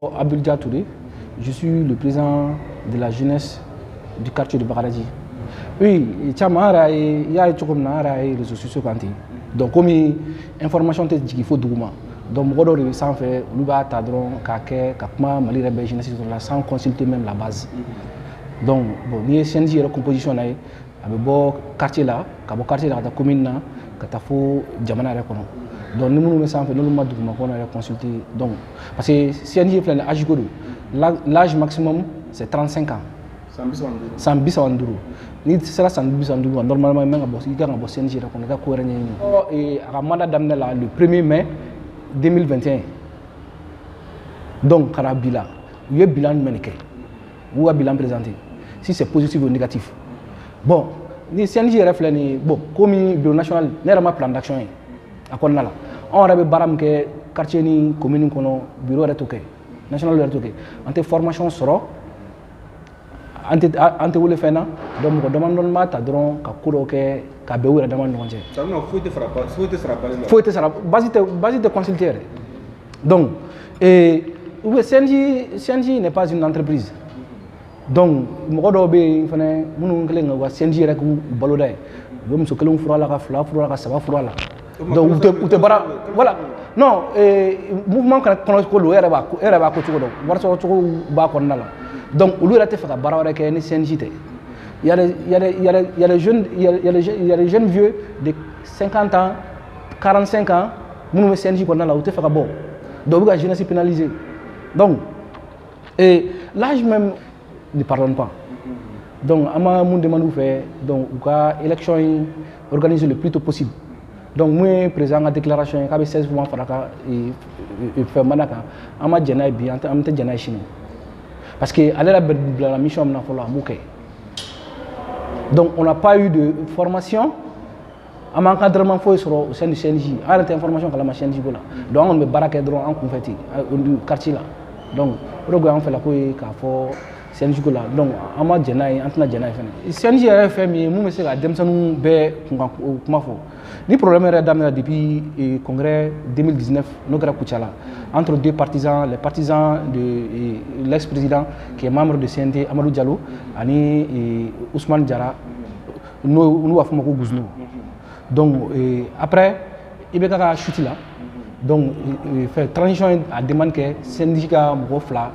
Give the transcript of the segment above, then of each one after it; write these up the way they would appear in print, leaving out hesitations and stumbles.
Abdul Touré, je suis le président de la jeunesse du quartier de Bakaraji. Oui, il y a des réseaux sociaux. Donc, comme information qu'il faut document. Donc, je sans faire, sans consulter même la base. Donc, il y a une composition dans le quartier là, dans le quartier de la commune, dans le donc nous nous sommes fait nous consulter donc parce que si on dit l'âge maximum c'est 35 ans. Sans bis en duro. Ni sera sans bis en duro normalement même il y a un boss CNJ qu'on a couvert et à mandat d'amener là le 1er mai 2021. Donc Karabila, il y a bilan médical. Ou un bilan présenté. Si c'est positif ou négatif. Bon, ni CNJ reflète bon comme bureau national n'est pas plan d'action. On a baram ke quartier ni commune kono bureau retoke national retoke ante formation soro ante wole fena donc ko demande non mata dron ka kuro ke ka be wura demande non je ça non faut te sera base de consulter donc et CNJ n'est pas une entreprise donc mo do be fene munu ngale nga wa CNJ rek balodai bo muso kelon fura la ka saba fura la donc voilà non mouvement qu'on donc il y a les jeunes vieux de 50 ans 45 ans nous CNJ qu'on a là bon donc la jeunesse pénalisée donc et l'âge même ne pardonne pas donc à ma monde demande faire donc élection organisée le plus tôt possible. Donc, moi, président de la déclaration, il y a 16 mois et fait manaka, on m'a dit bien, on m'a dit chino. Parce que la mission n'a pas la. Donc, on n'a pas eu de formation. Un encadrement faut au sein du CNJ. On a une information que la CNJ là. Donc, on me baraque en confetti au quartier là. Donc, on fait la couille CNJ là. Donc, on m'a dit CNJ a fait mais moi c'est la demsanu be comment faut. Le problème est depuis le congrès 2019, entre deux partisans, les partisans de l'ex-président qui est membre de CNT, Amadou Diallo, et Ousmane Diarra, nous avons fait Gouznou. Donc après, il y a eu chute là. Donc il fait transition à demande que le syndicat Mokofla,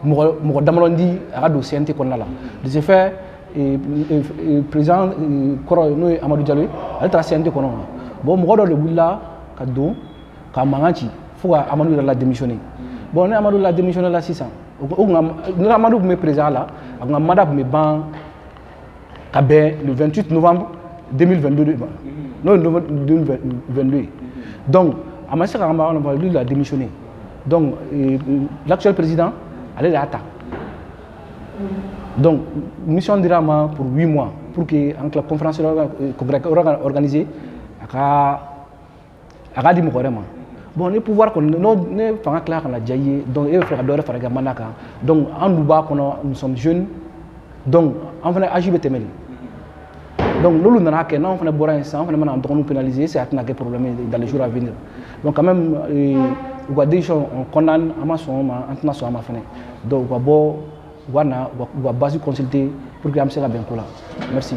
Mokadamalondi, a do CNT qu'on a là. De ce fait, le président Amadou Diallo a été qu'on a. Bon, je suis là, je suis Amadou a démissionné. Bon, Amadou a démissionné là 600. Amadou est présent là, Amadou est ban le 28 novembre 2022. Non, 2022. Donc, Amadou a démissionné. Donc, l'actuel président a été attaqué. Donc, mission de Rama pour 8 mois, pour que la conférence organisée, a dit bon, les pouvoirs qu'on ne pas clair la jaillit, donc il faut faire faire manaka. Donc, en Duba, nous sommes jeunes, donc on va agir temeli. Donc, nous n'avons pas non, on va boire un sang, on va nous pénaliser, c'est un problème dans les jours à venir. Donc, quand même, on condamne Amazon, international. Donc, on va base consulter pour que la bien là. Merci.